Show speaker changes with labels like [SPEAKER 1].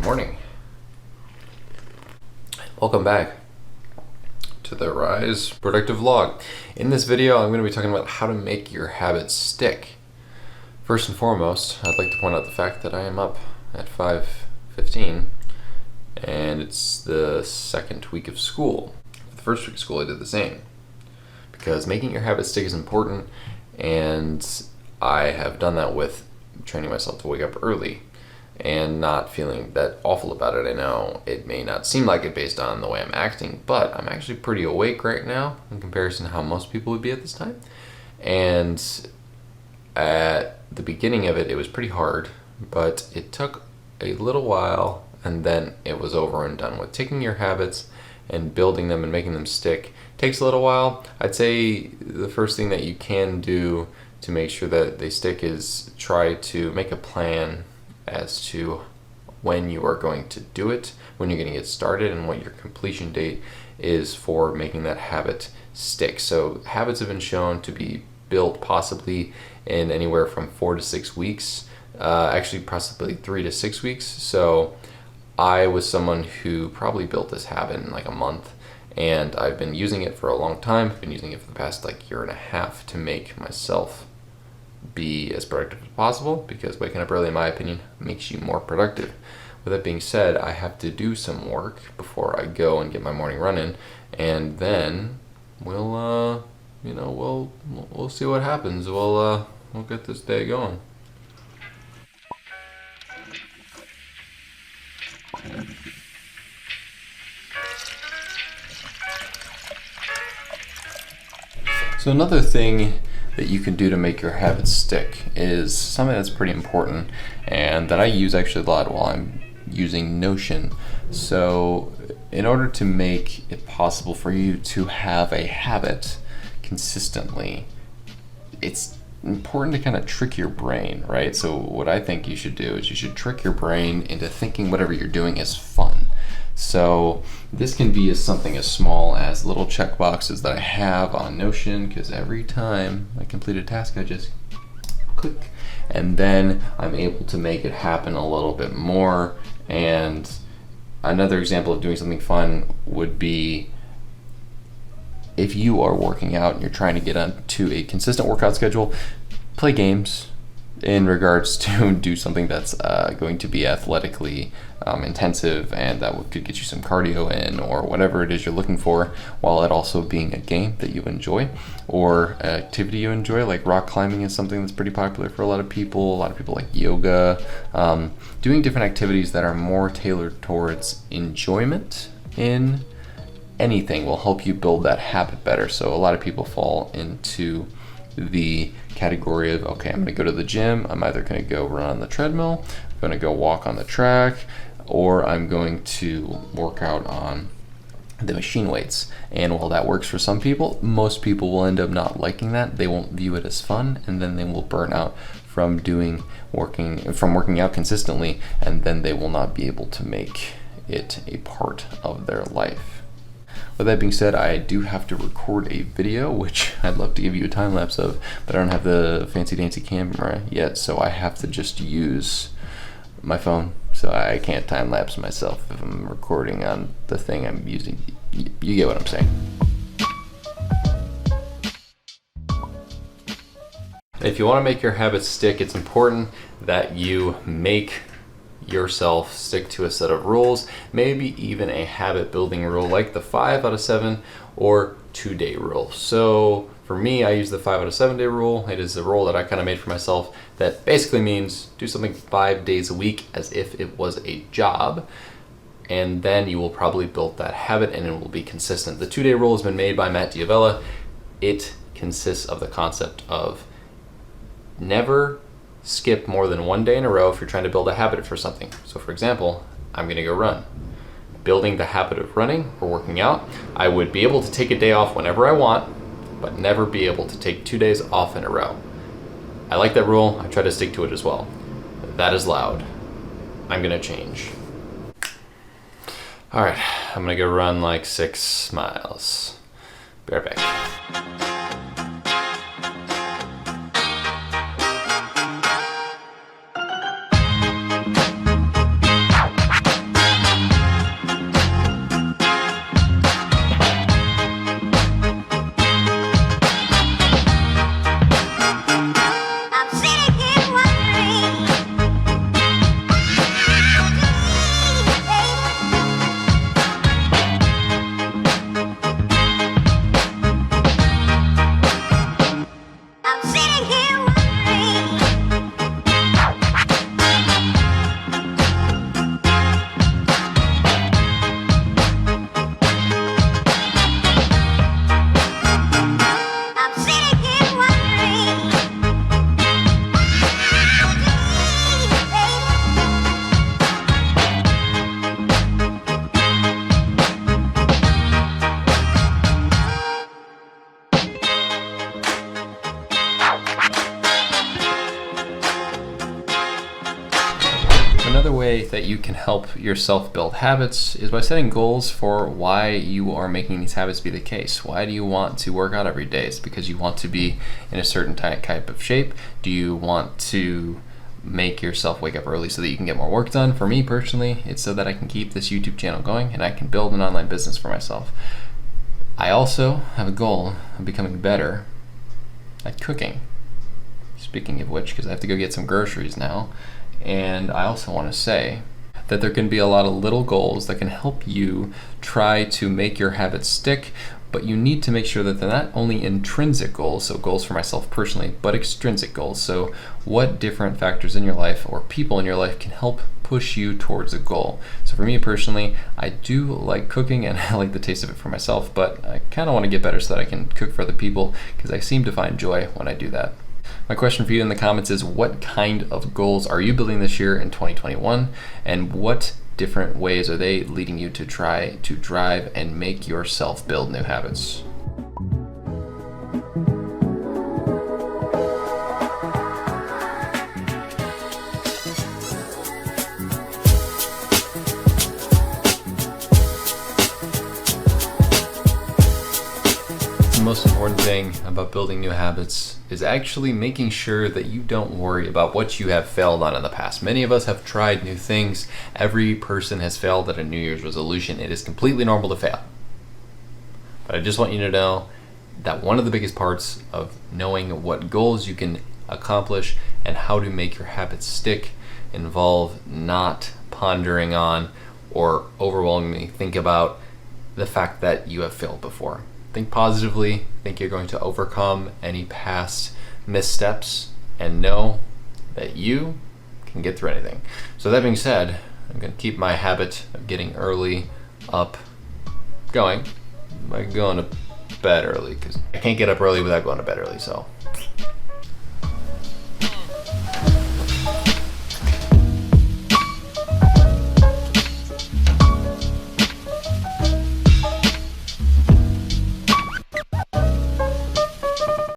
[SPEAKER 1] Morning. Welcome back to the Rise Productive Vlog. In this video, I'm going to be talking about how to make your habits stick. First and foremost, I'd like to point out the fact that I am up at 5:15 and it's the second week of school. For the first week of school, I did the same because making your habits stick is important, and I have done that with training myself to wake up early and not feeling that awful about it. I know it may not seem like it based on the way I'm acting, but I'm actually pretty awake right now in comparison to how most people would be at this time. And at the beginning of it, it was pretty hard, but it took a little while and then it was over and done with. Taking your habits and building them and making them stick takes a little while. I'd say the first thing that you can do to make sure that they stick is try to make a plan as to when you are going to do it, when you're going to get started, and what your completion date is for making that habit stick. So habits have been shown to be built possibly in anywhere from 4 to 6 weeks, actually possibly 3 to 6 weeks. So I was someone who probably built this habit in like a month, and I've been using it for a long time. I've been using it for the past year and a half to make myself be as productive as possible, because waking up early, in my opinion, makes you more productive. With that being said, I have to do some work before I go and get my morning run in, and then we'll see what happens. We'll get this day going. So another thing that you can do to make your habits stick is something that's pretty important and that I use actually a lot while I'm using Notion. So in order to make it possible for you to have a habit consistently, it's important to kind of trick your brain, right? So what I think you should do is you should trick your brain into thinking whatever you're doing is fun. So this can be something as small as little check boxes that I have on Notion, because every time I complete a task, I just click, and then I'm able to make it happen a little bit more. And another example of doing something fun would be if you are working out and you're trying to get onto a consistent workout schedule, play games in regards to do something that's going to be athletically intensive, and that could get you some cardio in, or whatever it is you're looking for, while it also being a game that you enjoy or an activity you enjoy. Like rock climbing is something that's pretty popular for a lot of people. A lot of people like yoga. Doing different activities that are more tailored towards enjoyment in anything will help you build that habit better. So a lot of people fall into the category of, okay, I'm going to go to the gym. I'm either going to go run on the treadmill, I'm going to go walk on the track, or I'm going to work out on the machine weights. And while that works for some people, most people will end up not liking that. They won't view it as fun, and then they will burn out from working out consistently, and then they will not be able to make it a part of their life. With that being said, I do have to record a video, which I'd love to give you a time lapse of, but I don't have the fancy dancy camera yet, so I have to just use my phone. So I can't time lapse myself if I'm recording on the thing I'm using. You get what I'm saying. If you want to make your habits stick, it's important that you make yourself stick to a set of rules, maybe even a habit building rule like the 5 out of 7 or 2-day rule. So for me, I use the 5 out of 7 day rule. It is a rule that I kind of made for myself that basically means do something 5 days a week as if it was a job, and then you will probably build that habit and it will be consistent. The 2-day rule has been made by Matt D'Avella. It consists of the concept of never skip more than 1 day in a row if you're trying to build a habit for something. So for example, I'm going to go run. Building the habit of running or working out, I would be able to take a day off whenever I want, but never be able to take 2 days off in a row. I like that rule. I try to stick to it as well. That is loud. I'm going to change. All right, I'm going to go run like 6 miles. Be right back. another way that you can help yourself build habits is by setting goals for why you are making these habits be the case. Why do you want to work out every day? Is it because you want to be in a certain type of shape? Do you want to make yourself wake up early so that you can get more work done? For me personally, it's so that I can keep this YouTube channel going and I can build an online business for myself. I also have a goal of becoming better at cooking. Speaking of which, because I have to go get some groceries now, and I also want to say that there can be a lot of little goals that can help you try to make your habits stick, but you need to make sure that they're not only intrinsic goals, so goals for myself personally, but extrinsic goals. So what different factors in your life or people in your life can help push you towards a goal. So for me personally, I do like cooking and I like the taste of it for myself, but I kind of want to get better so that I can cook for other people because I seem to find joy when I do that. My question for you in the comments is, what kind of goals are you building this year in 2021, and what different ways are they leading you to try to drive and make yourself build new habits? The most important thing about building new habits is actually making sure that you don't worry about what you have failed on in the past. Many of us have tried new things. Every person has failed at a New Year's resolution. It is completely normal to fail. But I just want you to know that one of the biggest parts of knowing what goals you can accomplish and how to make your habits stick involve not pondering on or overwhelmingly think about the fact that you have failed before. Think positively, think you're going to overcome any past missteps, and know that you can get through anything. So that being said, I'm going to keep my habit of getting early up going by going to bed early, because I can't get up early without going to bed early. So